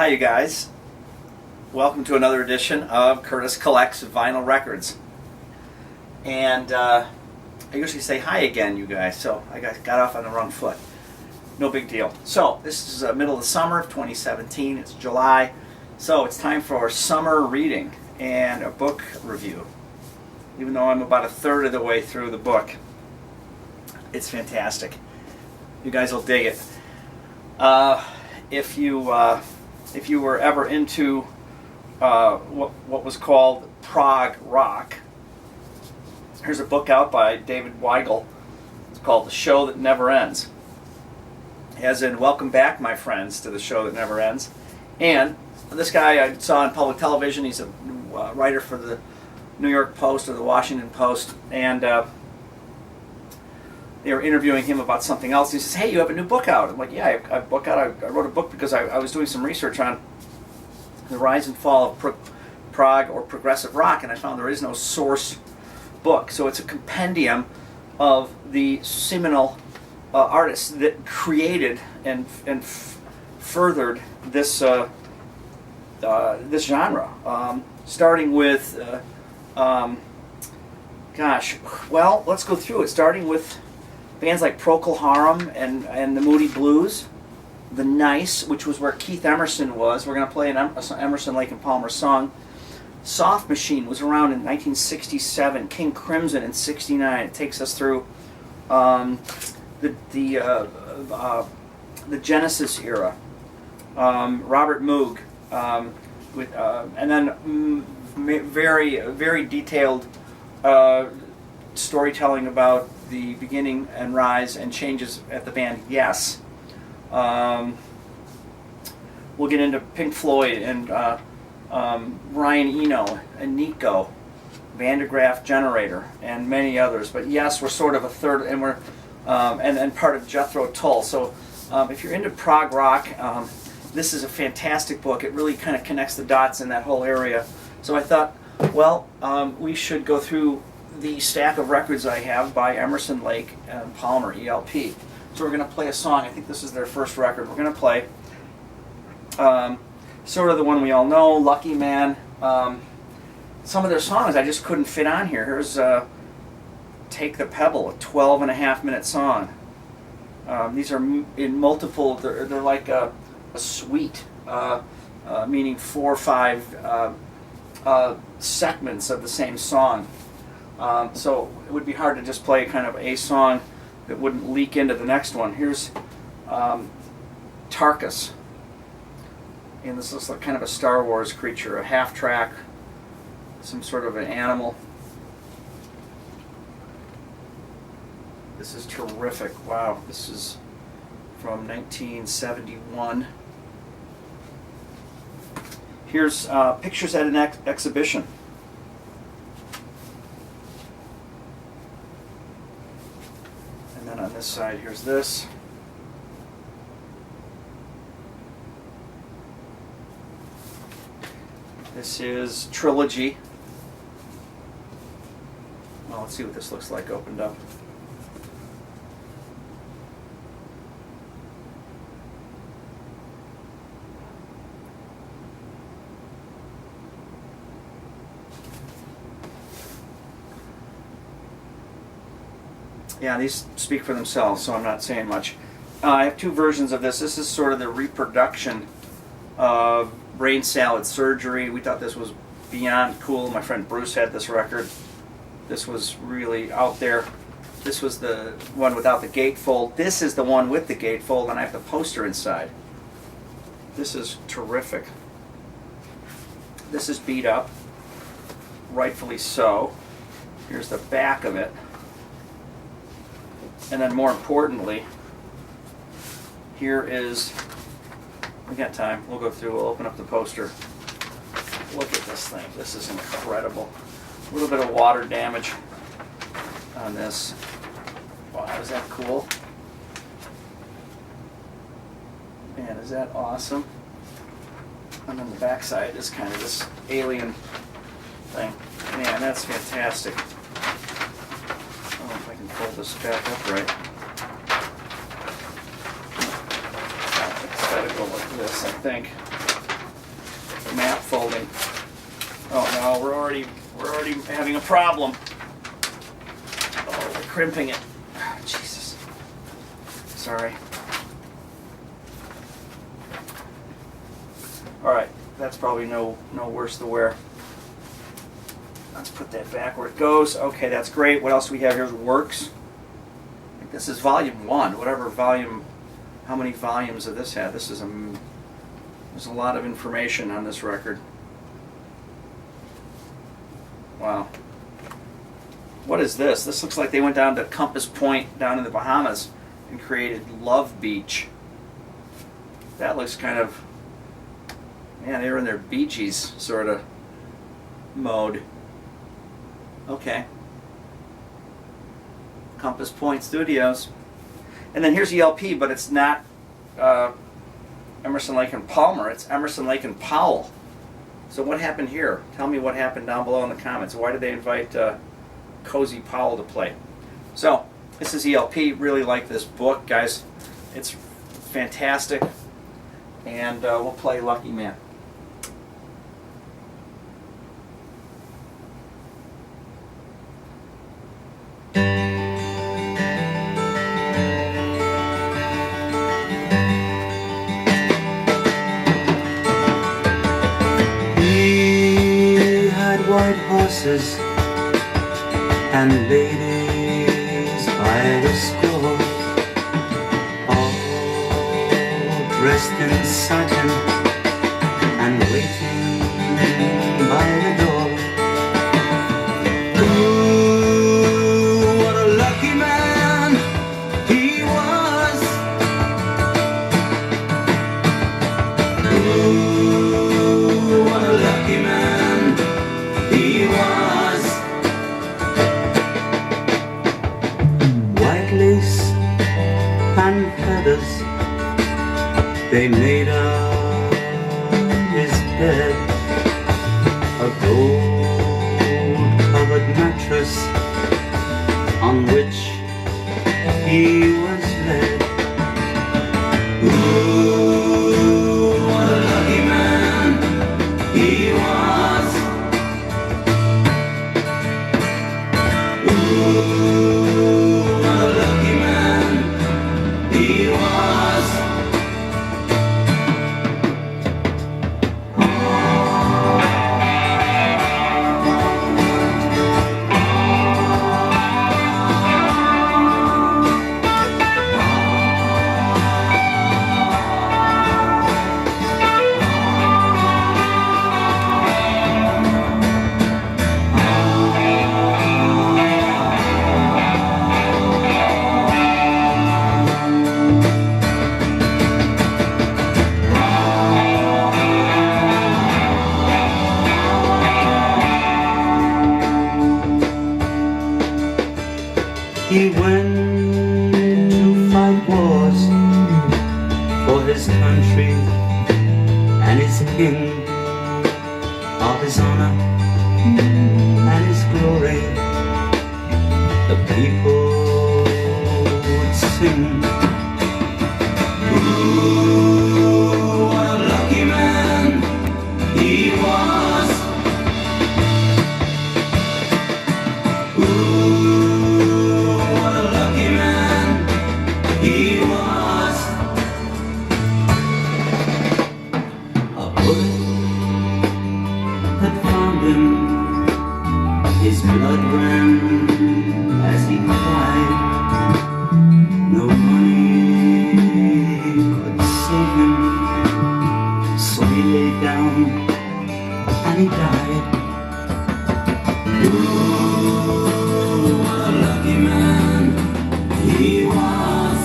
Hi you guys, welcome to another edition of Curtis Collects Vinyl Records. And I usually say hi again, you guys, so I got off on the wrong foot. No big deal. So this is the middle of the summer of 2017, it's July, so it's time for summer reading and a book review. Even though I'm about a third of the way through the book, it's fantastic. You guys will dig it. If you were ever into what was called prog rock, here's a book out by David Weigel. It's called The Show That Never Ends. As in, welcome back, my friends, to the show that never ends. And this guy I saw on public television. He's a writer for the New York Post or the Washington Post, and they were interviewing him about something else. He says, "Hey, you have a new book out." I'm like, "Yeah, I have a book out. I wrote a book because I was doing some research on the rise and fall of prog or progressive rock, and I found there is no source book. So it's a compendium of the seminal artists that created and furthered this this genre, starting with let's go through it. Starting with bands like Procol Harum and the Moody Blues, The Nice, which was where Keith Emerson was. We're going to play an Emerson, Lake and Palmer song. Soft Machine was around in 1967. King Crimson in '69. It takes us through the Genesis era. Robert Moog, and then very detailed storytelling about the beginning and rise and changes at the band Yes. We'll get into Pink Floyd and Brian Eno and Nico, Vandegraff Generator, and many others. But Yes, we're sort of a third, and we're and part of Jethro Tull. So if you're into prog rock, this is a fantastic book. It really kind of connects the dots in that whole area. So I thought, well, we should go through the stack of records I have by Emerson, Lake and Palmer, ELP. So we're going to play a song. I think this is their first record. We're going to play sort of the one we all know, Lucky Man. Some of their songs I just couldn't fit on here. Here's Take the Pebble, a 12.5-minute song. These are in multiple, they're like a suite, meaning 4 or 5 segments of the same song. So it would be hard to just play kind of a song that wouldn't leak into the next one. Here's Tarkus. And this looks like kind of a Star Wars creature, a half-track, some sort of an animal. This is terrific. Wow, this is from 1971. Here's Pictures at an Exhibition. And then on this side, here's this. This is Trilogy. Well, let's see what this looks like opened up. Yeah, these speak for themselves, so I'm not saying much. I have 2 versions of this. This is sort of the reproduction of Brain Salad Surgery. We thought this was beyond cool. My friend Bruce had this record. This was really out there. This was the one without the gatefold. This is the one with the gatefold, and I have the poster inside. This is terrific. This is beat up, rightfully so. Here's the back of it. And then more importantly, here is, we got time, we'll go through, we'll open up the poster. Look at this thing, this is incredible. A little bit of water damage on this. Wow, is that cool? Man, is that awesome? And then the back side is kind of this alien thing. Man, that's fantastic. I don't know if I can pull this back up right. It's got to go like this, I think. folding. Oh no, we're already having a problem. Oh, we're crimping it. Jesus. Sorry. All right, that's probably no worse to wear. Let's put that back where it goes. Okay, that's great. What else do we have here? Works. I think this is volume 1. Whatever volume. How many volumes of this had? This is there's a lot of information on this record. Wow. What is this? This looks like they went down to Compass Point down in the Bahamas and created Love Beach. That looks kind of, man, they were in their Bee Gees sort of mode. Okay. Compass Point Studios. And then here's ELP, but it's not Emerson, Lake and Palmer. It's Emerson, Lake and Powell. So what happened here? Tell me what happened down below in the comments. Why did they invite Cozy Powell to play? So this is ELP. Really like this book, guys. It's fantastic. And we'll play Lucky Man. White horses and ladies by the score, all dressed in satin and waiting by the door. Ooh, what a lucky man he was. Ooh, what a lucky man he was. White lace and feathers, they made up his bed. A gold-covered mattress on which he was led. Ooh, what a lucky man he was. Ooh, what a lucky man he was. He went to fight wars for his country and his king, of his honor and his glory. The people would sing. Ooh, what a lucky man he was. Ooh, what a lucky man he was. A bullet had found him, his blood ran as he cried. No money could save him, so he lay down and he died. Ooh, what a lucky man he was.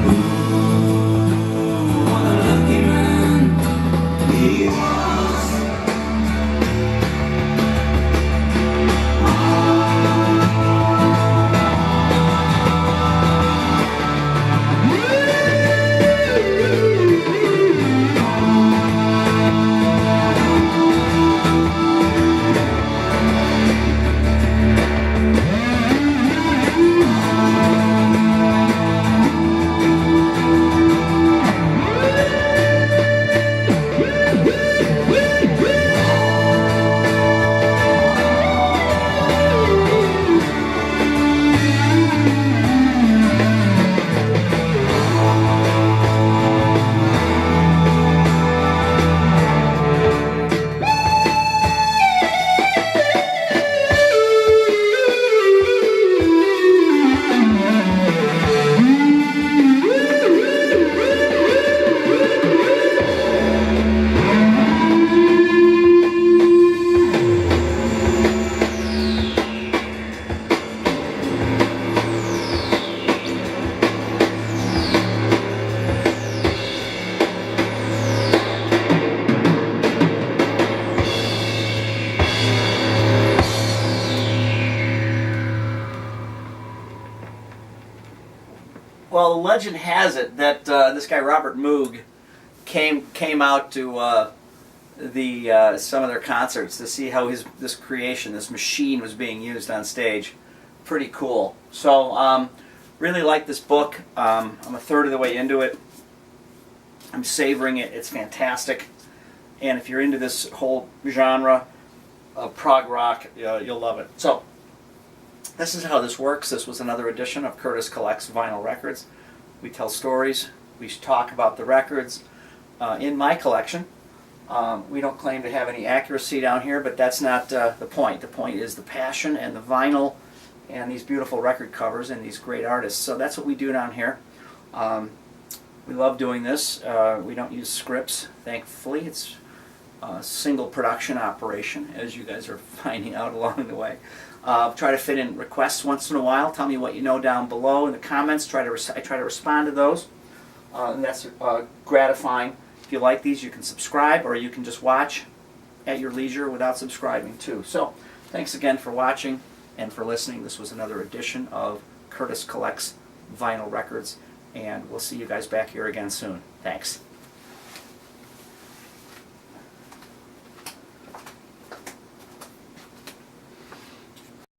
Ooh, what a lucky man he was. legend has it that this guy Robert Moog came out to some of their concerts to see how this creation, this machine, was being used on stage. Pretty cool. So really like this book. I'm a third of the way into it. I'm savoring it. It's fantastic. And if you're into this whole genre of prog rock, you'll love it. So this is how this works. This was another edition of Curtis Collects Vinyl Records. We tell stories. We talk about the records in my collection. We don't claim to have any accuracy down here, but that's not the point. The point is the passion and the vinyl and these beautiful record covers and these great artists. So that's what we do down here. We love doing this. We don't use scripts, thankfully. It's a single production operation, as you guys are finding out along the way. Try to fit in requests once in a while. Tell me what you know down below in the comments. I try to respond to those. And that's gratifying. If you like these, you can subscribe, or you can just watch at your leisure without subscribing too. So thanks again for watching and for listening. This was another edition of Curtis Collects Vinyl Records, and we'll see you guys back here again soon. Thanks.